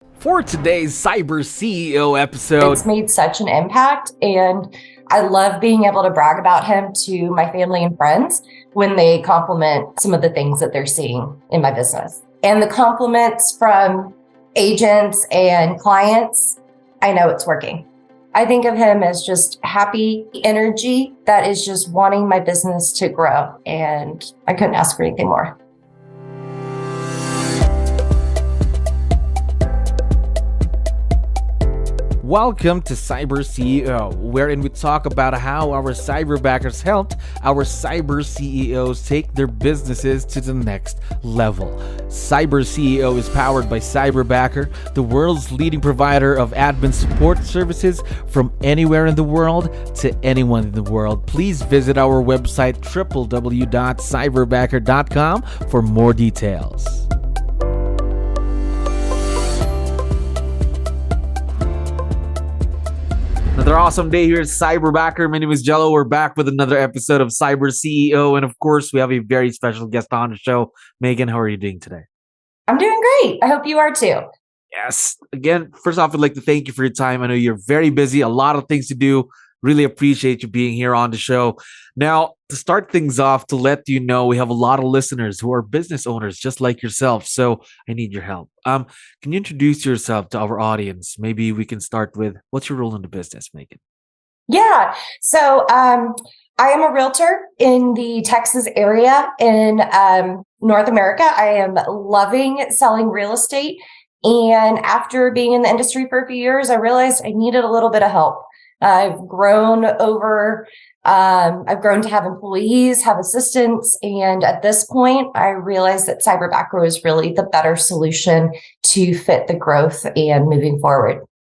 For today's Cyber CEO episode, It's made such an impact, and I love being able to brag about him to my family and friends when they compliment some of the things that they're seeing in my business. And the compliments from agents and clients, I know it's working. I think of him as just happy energy that is just wanting my business to grow, and I couldn't ask for anything more. welcome to Cyber CEO, wherein we talk about how our cyberbackers helped our cyber CEOs take their businesses to the next level. Cyber CEO is powered by Cyberbacker, the world's leading provider of admin support services from anywhere in the world to anyone in the world. Please visit our website www.cyberbacker.com for more details. Another awesome day here at Cyberbacker. My name is Jello. We're back with another episode of Cyber CEO. And of course, we have a very special guest on the show. Megan, how are you doing today? I'm doing great. I hope you are too. Yes. Again, first off, I'd like to thank you for your time. I know you're very busy, a lot of things to do. Really appreciate you being here on the show. Now, to start things off, to let you know, we have a lot of listeners who are business owners just like yourself. So I need your help. Can you introduce yourself to our audience? Maybe we can start with what's your role in the business, Megan? Yeah. So I am a realtor in the Texas area in North America. I am loving selling real estate. And after being in the industry for a few years, I realized I needed a little bit of help. I've grown to have employees, have assistants. And at this point, I realized that Cyberbacker was really the better solution to fit the growth and moving forward.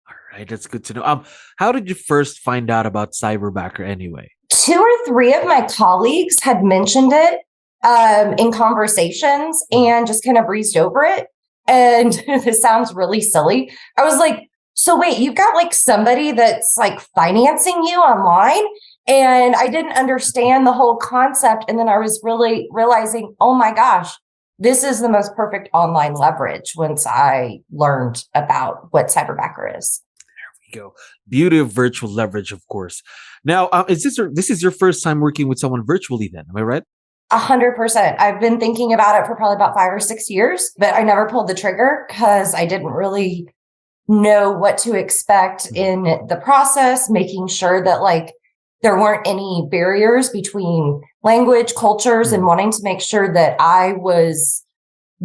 All right, that's good to know. How did you first find out about Cyberbacker anyway? 2 or 3 of my colleagues had mentioned it in conversations and just kind of breezed over it. And this sounds really silly. I was like, so wait, you've got like somebody that's like financing you online? And I didn't understand the whole concept. And then I was really realizing, oh my gosh, this is the most perfect online leverage once I learned about what Cyberbacker is. Go. Beauty of virtual leverage, of course. Now, this is your first time working with someone virtually then, am I right? 100%. I've been thinking about it for probably about 5 or 6 years, but I never pulled the trigger because I didn't really know what to expect in the process, making sure that like there weren't any barriers between language, cultures, and wanting to make sure that I was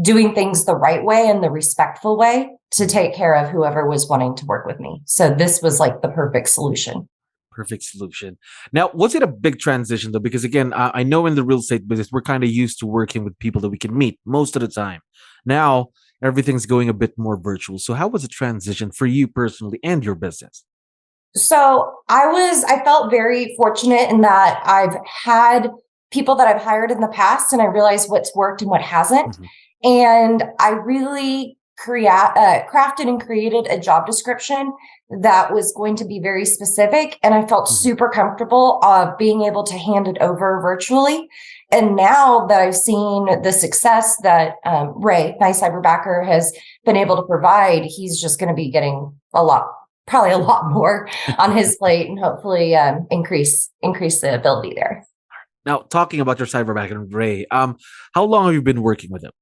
doing things the right way and the respectful way to take care of whoever was wanting to work with me. So this was like the perfect solution. Perfect solution. Now, was it a big transition though? Because again, I know in the real estate business, we're kind of used to working with people that we can meet most of the time. Now, everything's going a bit more virtual. So how was the transition for you personally and your business? So I felt very fortunate in that I've had people that I've hired in the past and I realized what's worked and what hasn't. And I really crafted and created a job description that was going to be very specific. And I felt super comfortable being able to hand it over virtually. And now that I've seen the success that Ray, my cyberbacker, has been able to provide, he's just going to be getting probably a lot more on his plate and hopefully increase the ability there. Now, talking about your cyberbacker and Ray, how long have you been working with him?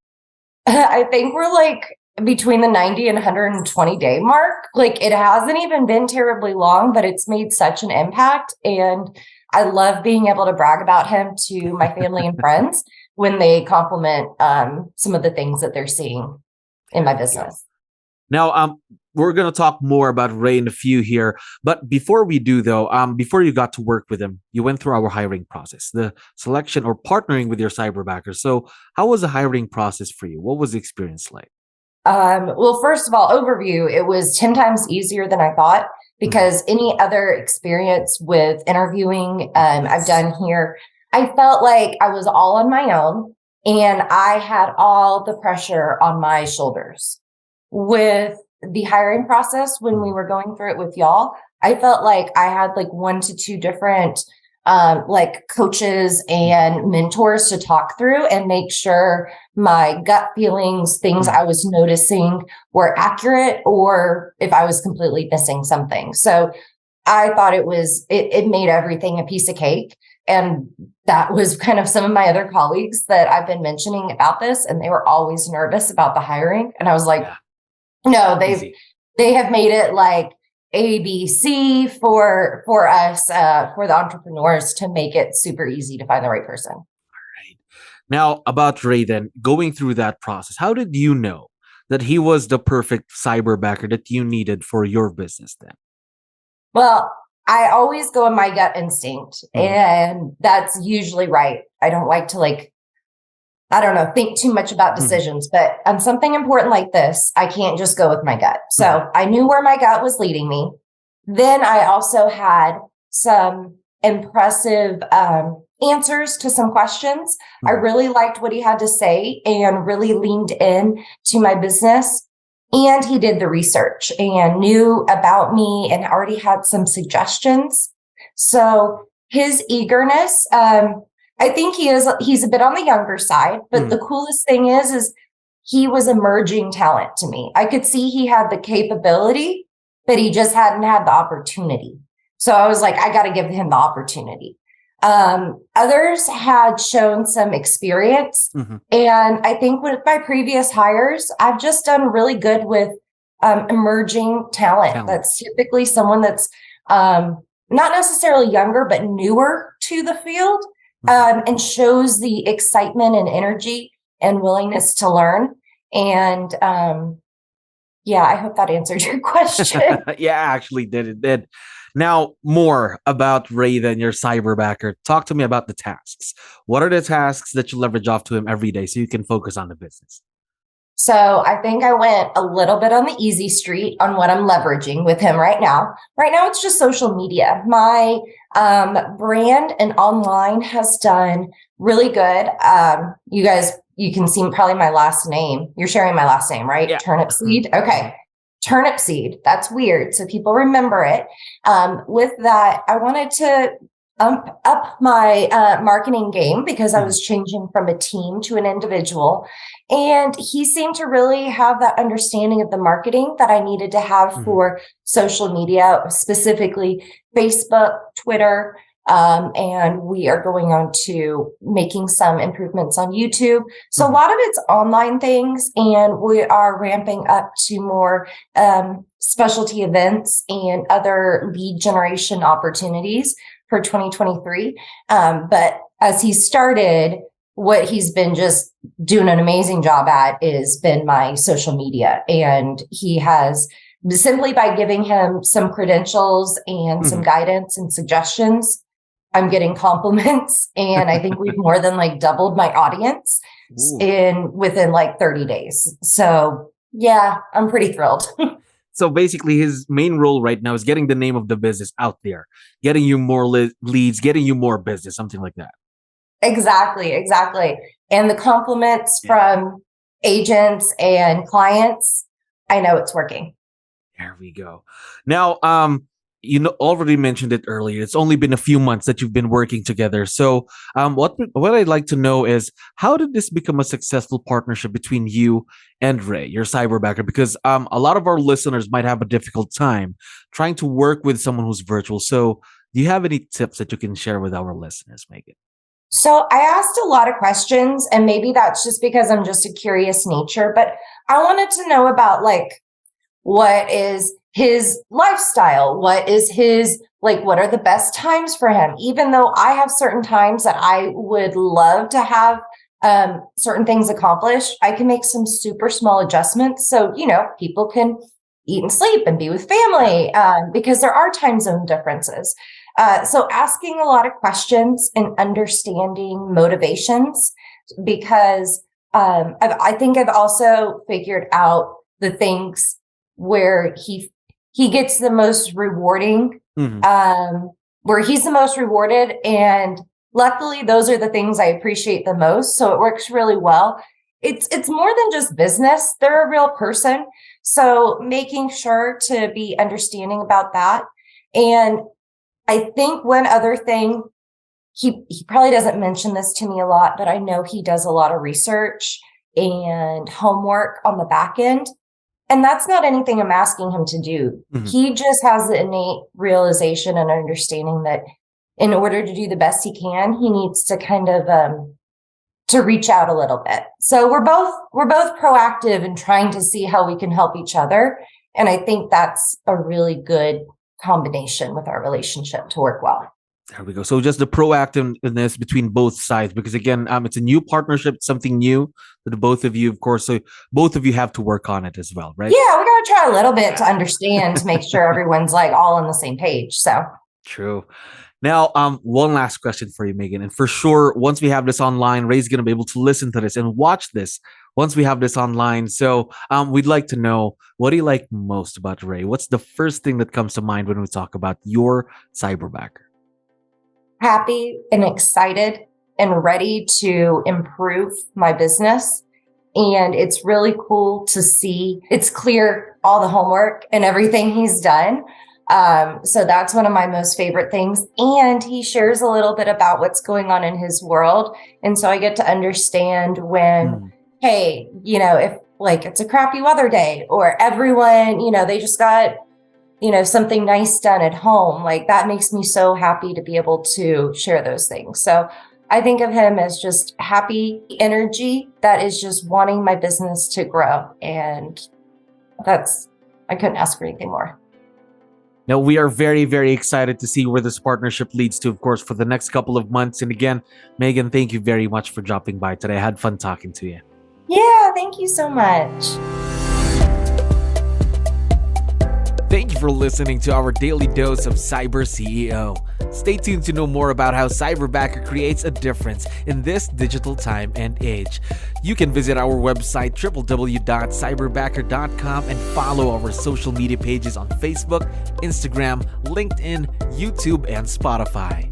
I think we're like between the 90 and 120 day mark. Like it hasn't even been terribly long, but it's made such an impact. And I love being able to brag about him to my family and friends when they compliment some of the things that they're seeing in my business. Now, we're going to talk more about Ray in a few here. But before we do, though, before you got to work with him, you went through our hiring process, the selection or partnering with your cyberbacker. So how was the hiring process for you? What was the experience like? Well, first of all, overview, it was 10 times easier than I thought because any other experience with interviewing I've done here, I felt like I was all on my own and I had all the pressure on my shoulders. With the hiring process, when we were going through it with y'all, I felt like I had like 1 to 2 different like coaches and mentors to talk through and make sure my gut feelings, things I was noticing were accurate, or if I was completely missing something. So I thought it made everything a piece of cake. And that was kind of some of my other colleagues that I've been mentioning about this, and they were always nervous about the hiring. And I was like, no, they have made it like ABC for us, for the entrepreneurs, to make it super easy to find the right person. All right. Now about Ray, then going through that process, how did you know that he was the perfect cyberbacker that you needed for your business then? Well, I always go on my gut instinct, and that's usually right. I don't like to think too much about decisions, but on something important like this, I can't just go with my gut. So I knew where my gut was leading me. Then I also had some impressive answers to some questions. I really liked what he had to say and really leaned in to my business. And he did the research and knew about me and already had some suggestions. So his eagerness, I think he's a bit on the younger side, but the coolest thing is he was emerging talent to me. I could see he had the capability, but he just hadn't had the opportunity. So I was like, I got to give him the opportunity. Others had shown some experience. And I think with my previous hires, I've just done really good with emerging talent. That's typically someone that's not necessarily younger, but newer to the field, and shows the excitement and energy and willingness to learn. And I hope that answered your question. Yeah, actually it did. Now, more about Ray than your cyberbacker. Talk to me about the tasks. What are the tasks that you leverage off to him every day so you can focus on the business? So I think I went a little bit on the easy street on what I'm leveraging with him right now. Right now, it's just social media. My brand and online has done really good. You guys, you can see probably my last name. You're sharing my last name, right? Yeah. 𝗙𝗃. Okay. 𝗙𝗃. That's weird. So people remember it. With that, I wanted to up my marketing game because I was changing from a team to an individual. And he seemed to really have that understanding of the marketing that I needed to have for social media, specifically Facebook, Twitter. And we are going on to making some improvements on YouTube. So a lot of it's online things, and we are ramping up to more specialty events and other lead generation opportunities for 2023. But as he started, what he's been just doing an amazing job at is been my social media. And he has, simply by giving him some credentials and some guidance and suggestions, I'm getting compliments, and I think we've more than doubled my audience within 30 days. So yeah, I'm pretty thrilled. So basically his main role right now is getting the name of the business out there, getting you more leads, getting you more business, something like that. Exactly. And the compliments from agents and clients, I know it's working. There we go. Now, you already mentioned it earlier. It's only been a few months that you've been working together. So what I'd like to know is, how did this become a successful partnership between you and Ray, your cyberbacker? Because a lot of our listeners might have a difficult time trying to work with someone who's virtual. So do you have any tips that you can share with our listeners, Megan? So I asked a lot of questions, and maybe that's just because I'm just a curious nature, but I wanted to know about what is his lifestyle? What is his, what are the best times for him? Even though I have certain times that I would love to have certain things accomplished, I can make some super small adjustments. So, people can eat and sleep and be with family because there are time zone differences. So asking a lot of questions and understanding motivations, because I think I've also figured out the things where he gets the most rewarding, where he's the most rewarded. And luckily, those are the things I appreciate the most. So it works really well. It's more than just business. They're a real person. So making sure to be understanding about that. And I think one other thing he probably doesn't mention this to me a lot, but I know he does a lot of research and homework on the back end. And that's not anything I'm asking him to do. He just has the innate realization and understanding that in order to do the best he can, he needs to kind of to reach out a little bit. So we're both proactive in trying to see how we can help each other. And I think that's a really good combination with our relationship to work well. There we go. So just the proactiveness between both sides, because again, it's a new partnership, something new for the both of you, of course. So both of you have to work on it as well, right? Yeah, we got to try a little bit to understand, to make sure everyone's like all on the same page. So true. Now, one last question for you, Megan. And for sure, once we have this online, Ray's going to be able to listen to this and watch this once we have this online. So we'd like to know, what do you like most about Ray? What's the first thing that comes to mind when we talk about your Cyberbacker? Happy and excited and ready to improve my business. And it's really cool to see, it's clear all the homework and everything he's done. So that's one of my most favorite things. And he shares a little bit about what's going on in his world. And so I get to understand when, hey, if like it's a crappy weather day, or everyone, they just got, something nice done at home. Like that makes me so happy to be able to share those things. So I think of him as just happy energy that is just wanting my business to grow. And I couldn't ask for anything more. Now, we are very, very excited to see where this partnership leads to, of course, for the next couple of months. And again, Megan, thank you very much for dropping by today. I had fun talking to you. Yeah, thank you so much. Thank you for listening to our daily dose of CyberCEO. Stay tuned to know more about how Cyberbacker creates a difference in this digital time and age. You can visit our website www.cyberbacker.com and follow our social media pages on Facebook, Instagram, LinkedIn, YouTube, and Spotify.